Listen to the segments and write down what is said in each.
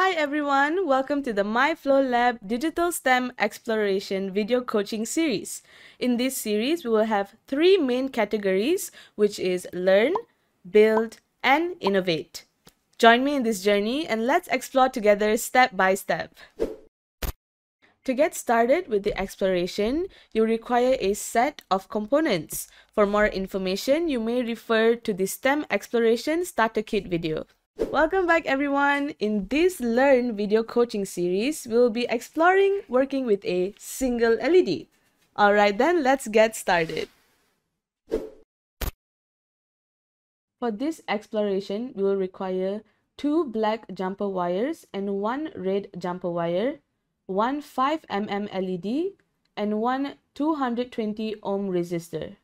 Hi everyone, welcome to the myFlowlab Digital STEM Exploration video coaching series. In this series, we will have three main categories, which is learn, build, and innovate. Join me in this journey and let's explore together step by step. To get started with the exploration, you require a set of components. For more information, you may refer to the STEM Exploration Starter Kit video. Welcome back everyone! In this Learn video coaching series, we'll be exploring working with a single LED. Alright then, let's get started. For this exploration, we will require two black jumper wires and one red jumper wire, one 5mm LED, and one 220 ohm resistor.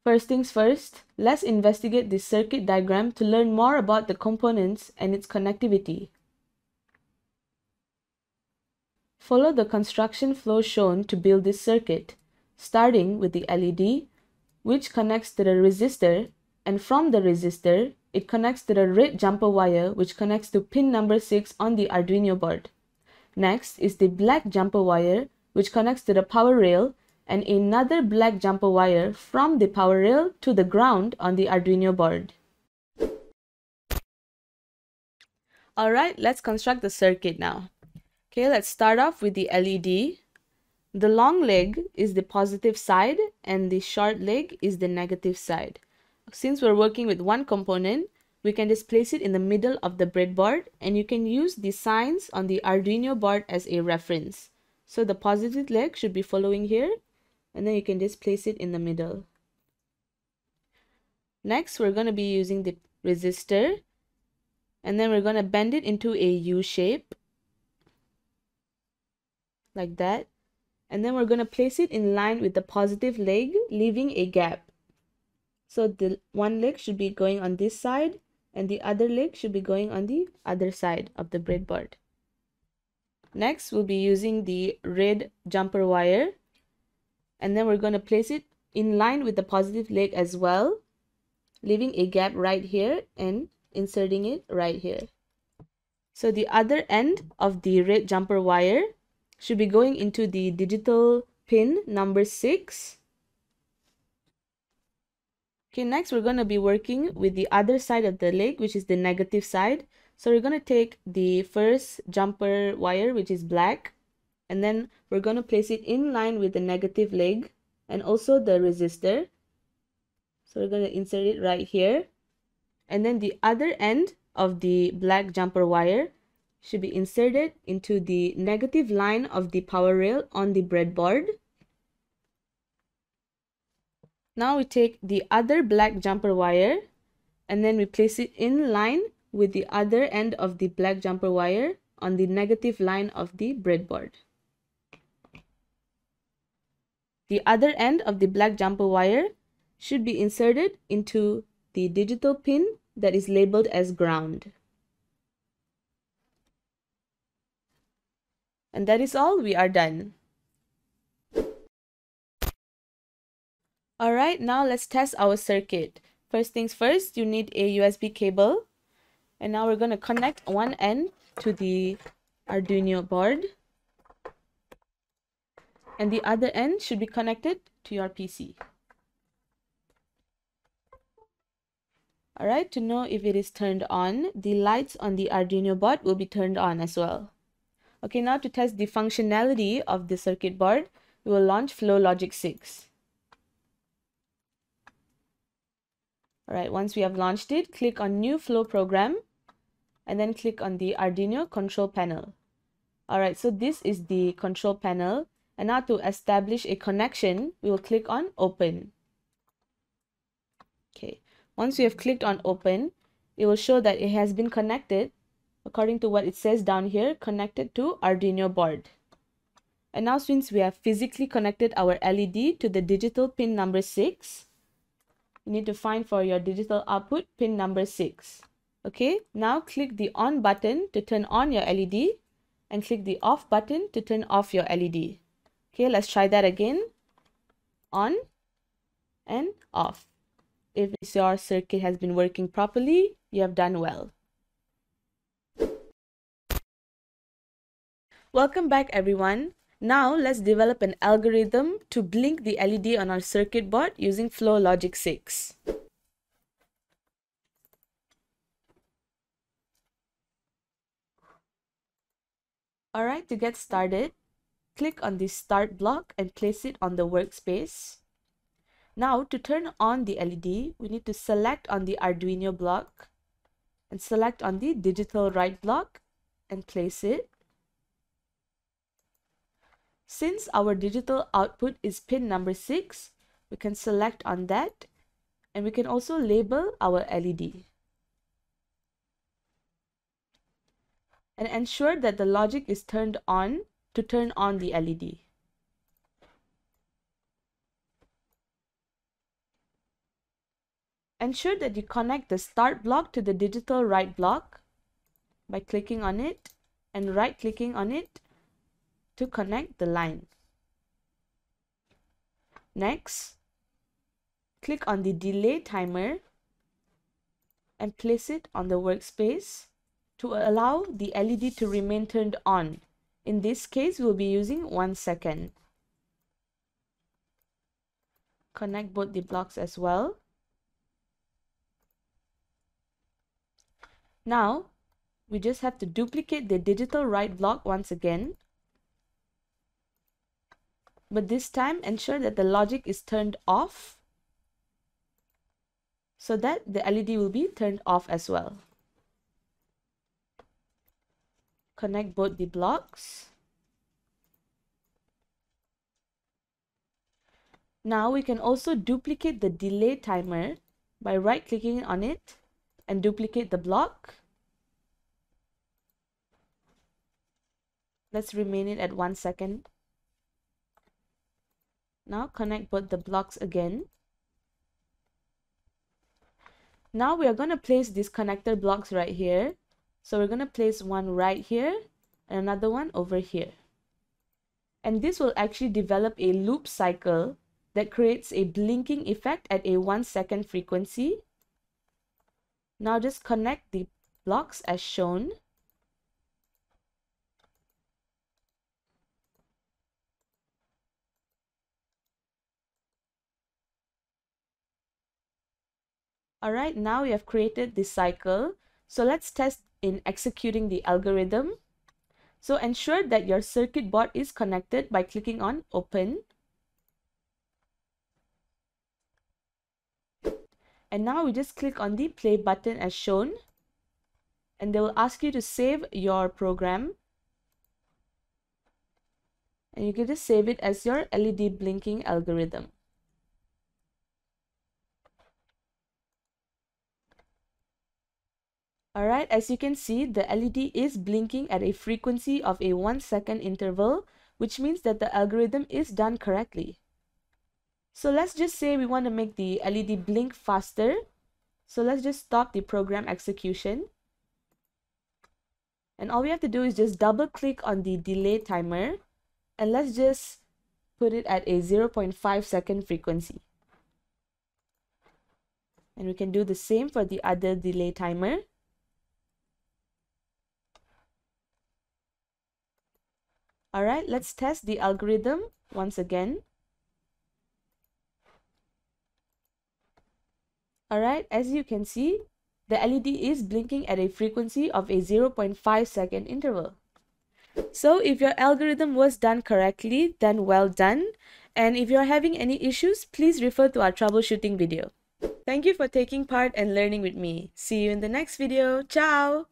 First things first, let's investigate this circuit diagram to learn more about the components and its connectivity. Follow the construction flow shown to build this circuit, starting with the LED, which connects to the resistor, and from the resistor, it connects to the red jumper wire, which connects to pin number 6 on the Arduino board. Next is the black jumper wire, which connects to the power rail, and another black jumper wire from the power rail to the ground on the Arduino board. Alright, let's construct the circuit now. Okay, let's start off with the LED. The long leg is the positive side and the short leg is the negative side. Since we're working with one component, we can just place it in the middle of the breadboard, and you can use the signs on the Arduino board as a reference. So the positive leg should be following here, and then you can just place it in the middle. Next, we're going to be using the resistor, and then we're going to bend it into a U shape, like that. And then we're going to place it in line with the positive leg, leaving a gap. So the one leg should be going on this side, and the other leg should be going on the other side of the breadboard. Next, we'll be using the red jumper wire, and then we're going to place it in line with the positive leg as well, leaving a gap right here and inserting it right here. So the other end of the red jumper wire should be going into the digital pin number 6. Okay, next we're going to be working with the other side of the leg, which is the negative side. So we're going to take the first jumper wire, which is black, and then we're going to place it in line with the negative leg and also the resistor. So we're going to insert it right here. And then the other end of the black jumper wire should be inserted into the negative line of the power rail on the breadboard. Now we take the other black jumper wire and then we place it in line with the other end of the black jumper wire on the negative line of the breadboard. The other end of the black jumper wire should be inserted into the digital pin that is labeled as ground. And that is all, we are done. Alright, now let's test our circuit. First things first, you need a USB cable. And now we're going to connect one end to the Arduino board. And the other end should be connected to your PC. Alright, to know if it is turned on, the lights on the Arduino board will be turned on as well. Okay, now to test the functionality of the circuit board, we will launch FlowLogic 6. Alright, once we have launched it, click on New Flow Program and then click on the Arduino control panel. Alright, so this is the control panel, and now to establish a connection, we will click on Open. Okay, once we have clicked on Open, it will show that it has been connected according to what it says down here, connected to Arduino board. And now since we have physically connected our LED to the digital pin number 6, you need to find for your digital output pin number 6. Okay, now click the on button to turn on your LED and click the off button to turn off your LED. Okay, let's try that again. On and off. If your circuit has been working properly, you have done well. Welcome back everyone. Now let's develop an algorithm to blink the LED on our circuit board using FlowLogic 6. Alright, to get started, click on the Start block and place it on the workspace. Now to turn on the LED, we need to select on the Arduino block and select on the digital write block and place it. Since our digital output is pin number 6, we can select on that and we can also label our LED. And ensure that the logic is turned on to turn on the LED. Ensure that you connect the start block to the digital write block by clicking on it and right-clicking on it to connect the line. Next, click on the delay timer and place it on the workspace to allow the LED to remain turned on. In this case, we'll be using 1 second. Connect both the blocks as well. Now, we just have to duplicate the digital write block once again. But this time, ensure that the logic is turned off so that the LED will be turned off as well. Connect both the blocks. Now we can also duplicate the delay timer by right-clicking on it and duplicate the block. Let's remain it at 1 second. Now connect both the blocks again. Now we are going to place these connector blocks right here. So we're going to place one right here and another one over here. And this will actually develop a loop cycle that creates a blinking effect at a 1 second frequency. Now just connect the blocks as shown. Alright, now we have created this cycle. So let's test in executing the algorithm. So ensure that your circuit board is connected by clicking on Open. And now we just click on the play button as shown. And they will ask you to save your program. And you can just save it as your LED blinking algorithm. Alright, as you can see, the LED is blinking at a frequency of a 1 second interval, which means that the algorithm is done correctly. So let's just say we want to make the LED blink faster. So let's just stop the program execution. And all we have to do is just double click on the delay timer. And let's just put it at a 0.5 second frequency. And we can do the same for the other delay timer. Alright, let's test the algorithm once again. Alright, as you can see, the LED is blinking at a frequency of a 0.5 second interval. So if your algorithm was done correctly, then well done. And if you're having any issues, please refer to our troubleshooting video. Thank you for taking part and learning with me. See you in the next video. Ciao!